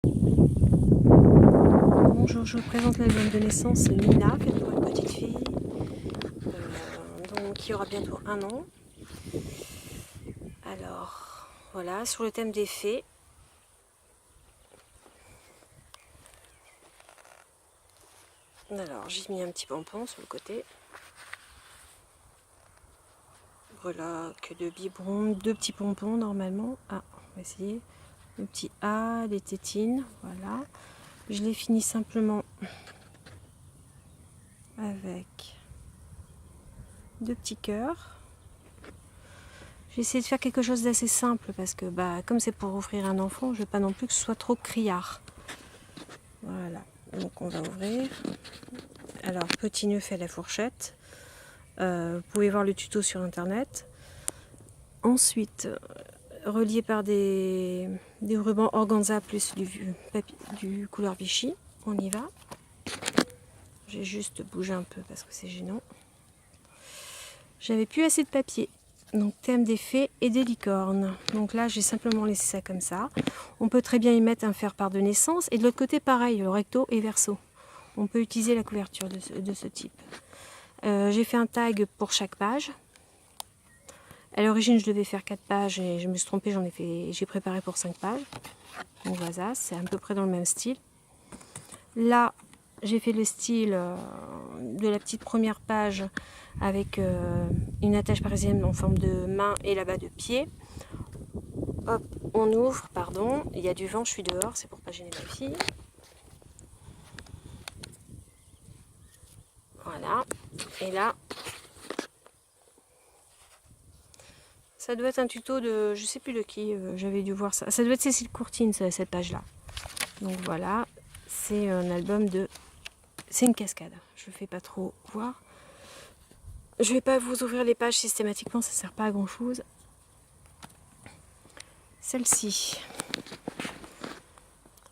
Bonjour, je vous présente l'album de naissance Nina, fait pour une petite fille qui aura bientôt 1 an. Alors voilà, sur le thème des fées. Alors j'ai mis un petit pompon sur le côté. Voilà, que de biberons, 2 petits pompons normalement. Ah, on va essayer. Le petit A, les tétines, voilà. Je les finis simplement avec 2 petits cœurs. J'ai essayé de faire quelque chose d'assez simple parce que comme c'est pour offrir un enfant, je veux pas non plus que ce soit trop criard. Voilà, donc on va ouvrir. Alors, petit nœud fait à la fourchette. Vous pouvez voir le tuto sur internet. Ensuite, relié par des rubans organza plus du couleur Vichy. On y va. J'ai juste bougé un peu parce que c'est gênant. J'avais plus assez de papier. Donc thème des fées et des licornes. Donc là j'ai simplement laissé ça comme ça. On peut très bien y mettre un faire-part de naissance. Et de l'autre côté pareil, le recto et verso. On peut utiliser la couverture de ce type. J'ai fait un tag pour chaque page. À l'origine je devais faire 4 pages et je me suis trompée, j'ai préparé pour 5 pages. Donc voilà, c'est à peu près dans le même style. Là j'ai fait le style de la petite première page avec une attache parisienne en forme de main et là-bas de pied. Hop, on ouvre, pardon, il y a du vent, je suis dehors, c'est pour pas gêner ma fille. Voilà, et là, ça doit être un tuto de, je sais plus de qui, j'avais dû voir ça. Ça doit être Cécile Courtine, cette page-là. Donc voilà, c'est un album de, c'est une cascade, je ne fais pas trop voir. Je vais pas vous ouvrir les pages systématiquement, ça sert pas à grand chose. Celle-ci,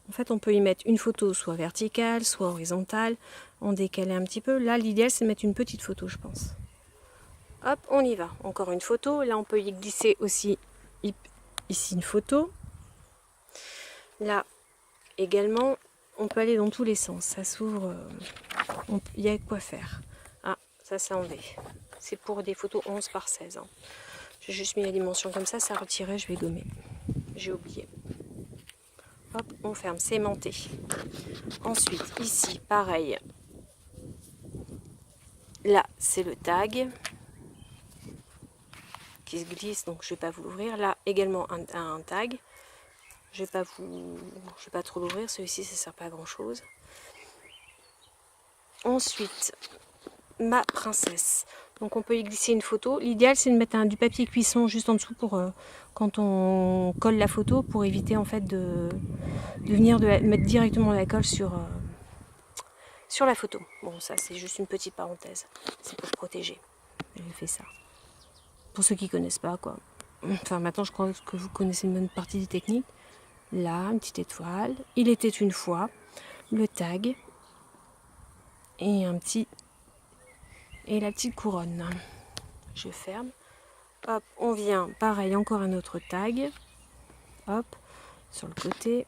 en fait on peut y mettre une photo soit verticale, soit horizontale, en décalé un petit peu. Là l'idéal c'est de mettre une petite photo je pense. Hop, on y va, encore une photo. Là on peut y glisser aussi ici une photo. Là également, on peut aller dans tous les sens, ça s'ouvre, il y a quoi faire. Ah, ça c'est en V, c'est pour des photos 11 par 16. Hein. J'ai juste mis la dimension comme ça retirait, je vais gommer. J'ai oublié. Hop, on ferme, c'est aimanté. Ensuite, ici, pareil. Là, c'est le tag qui se glisse, donc je ne vais pas vous l'ouvrir. Là, également un tag. Je ne vais pas trop l'ouvrir, celui-ci, ça ne sert pas à grand-chose. Ensuite, ma princesse. Donc on peut y glisser une photo. L'idéal c'est de mettre du papier cuisson juste en dessous pour quand on colle la photo pour éviter en fait de venir mettre directement la colle sur la photo. Bon ça c'est juste une petite parenthèse. C'est pour protéger. J'ai fait ça. Pour ceux qui connaissent pas quoi. Enfin maintenant je crois que vous connaissez une bonne partie des techniques. Là, une petite étoile. Il était une fois. Le tag. Et et la petite couronne. Je ferme. Hop, on vient, pareil, encore un autre tag. Hop, sur le côté.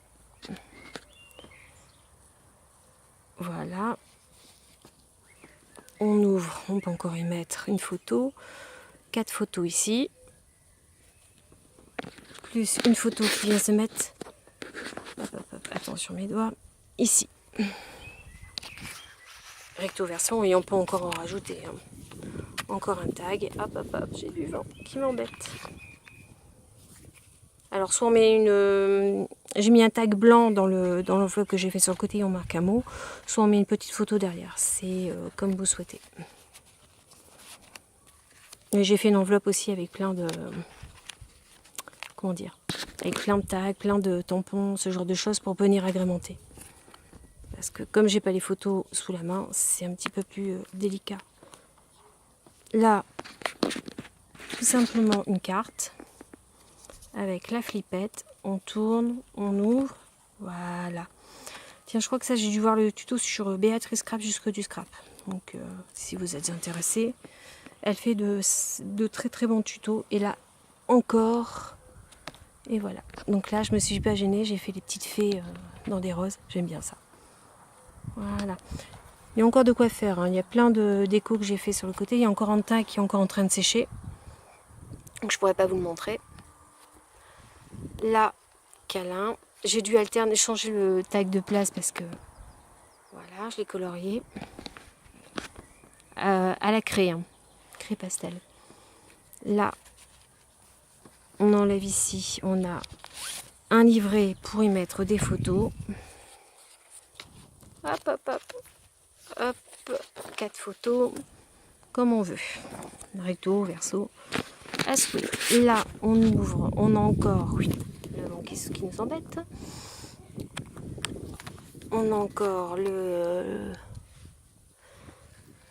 Voilà. On ouvre, on peut encore y mettre une photo. 4 photos ici. Plus une photo qui vient se mettre. Hop, hop, hop, attention mes doigts. Ici. Recto version, et on peut encore en rajouter. Hein. Encore un tag. Hop, hop, hop, j'ai du vent qui m'embête. Alors soit on met j'ai mis un tag blanc dans l'enveloppe que j'ai fait sur le côté, on marque un mot, soit on met une petite photo derrière, c'est comme vous souhaitez. Et j'ai fait une enveloppe aussi avec plein de, comment dire, avec plein de tags, plein de tampons, ce genre de choses pour venir agrémenter. Parce que comme j'ai pas les photos sous la main, c'est un petit peu plus délicat. Là, tout simplement une carte. Avec la flippette, on tourne, on ouvre, voilà. Tiens, je crois que ça, j'ai dû voir le tuto sur Béatrice Scrap jusque du scrap. Donc, si vous êtes intéressé, elle fait de très très bons tutos. Et là, encore, et voilà. Donc là, je me suis pas gênée, j'ai fait les petites fées dans des roses. J'aime bien ça. Voilà. Il y a encore de quoi faire. Hein. Il y a plein de déco que j'ai fait sur le côté. Il y a encore un tag qui est encore en train de sécher. Donc je pourrais pas vous le montrer. Là, câlin. J'ai dû alterner, changer le tag de place parce que voilà, je l'ai colorié à la craie, hein. Craie pastel. Là, on enlève ici. On a un livret pour y mettre des photos. Hop, hop, hop. Hop, 4 photos, comme on veut. Recto, verso, à souhait. Là, on ouvre, on a encore, oui, le banquet qui nous embête. On a encore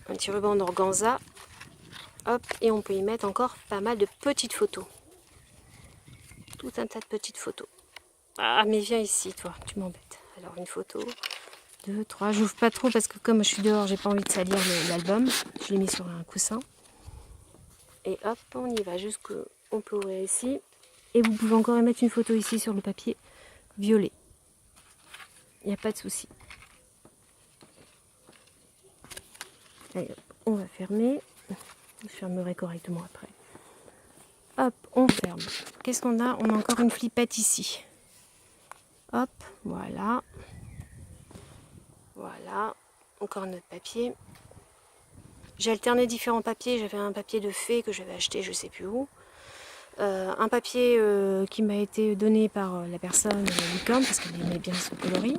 un petit ruban d'organza. Hop, et on peut y mettre encore pas mal de petites photos. Tout un tas de petites photos. Ah, mais viens ici, toi, tu m'embêtes. Alors, une photo. 2, 3, j'ouvre pas trop parce que comme je suis dehors, j'ai pas envie de salir l'album. Je l'ai mis sur un coussin. Et hop, on y va jusqu'au... On peut ouvrir ici. Et vous pouvez encore mettre une photo ici sur le papier violet. Il n'y a pas de souci. Allez, on va fermer. Je fermerai correctement après. Hop, on ferme. Qu'est-ce qu'on a? On a encore une flippette ici. Hop, voilà. Voilà, encore notre papier. J'ai alterné différents papiers. J'avais un papier de fée que j'avais acheté je sais plus où. Un papier qui m'a été donné par la personne licorne parce qu'elle aimait bien ce coloris.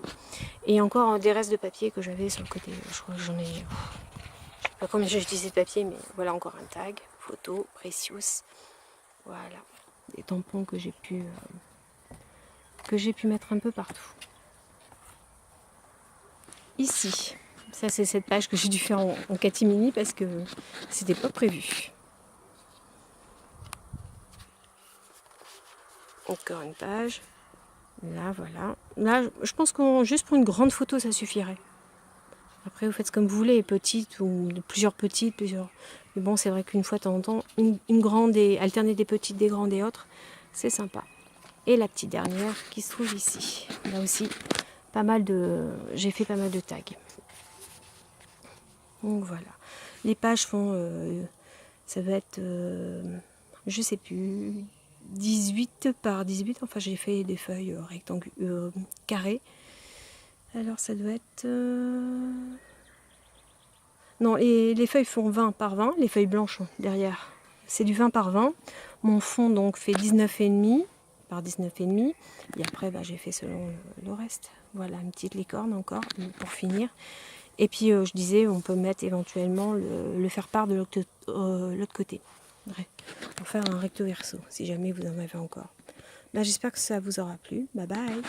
Et encore des restes de papier que j'avais sur le côté. Je crois que j'en ai... Je sais pas combien j'ai utilisé de papier, mais voilà encore un tag. Photo, Precious. Voilà. Des tampons que j'ai pu mettre un peu partout. Ici, ça c'est cette page que j'ai dû faire en catimini parce que c'était pas prévu. Encore une page. Là, voilà. Là, je pense que juste pour une grande photo, ça suffirait. Après, vous faites comme vous voulez, petite ou plusieurs petites, plusieurs. Mais bon, c'est vrai qu'une fois de temps en temps, une grande et alterner des petites, des grandes et autres, c'est sympa. Et la petite dernière qui se trouve ici. Là aussi, pas mal de. J'ai fait pas mal de tags. Donc voilà. Les pages font. Ça va être. Je sais plus. 18 par 18. Enfin, j'ai fait des feuilles rectangulaires, carrées. Alors, ça doit être. Non, les feuilles font 20 par 20. Les feuilles blanches derrière. C'est du 20 par 20. Mon fond donc fait 19,5 par 19,5. Et après, j'ai fait selon le reste. Voilà, une petite licorne encore pour finir. Et puis, je disais, on peut mettre éventuellement le faire-part de l'autre côté. Ouais, pour faire un recto verso, si jamais vous en avez encore. J'espère que ça vous aura plu. Bye bye.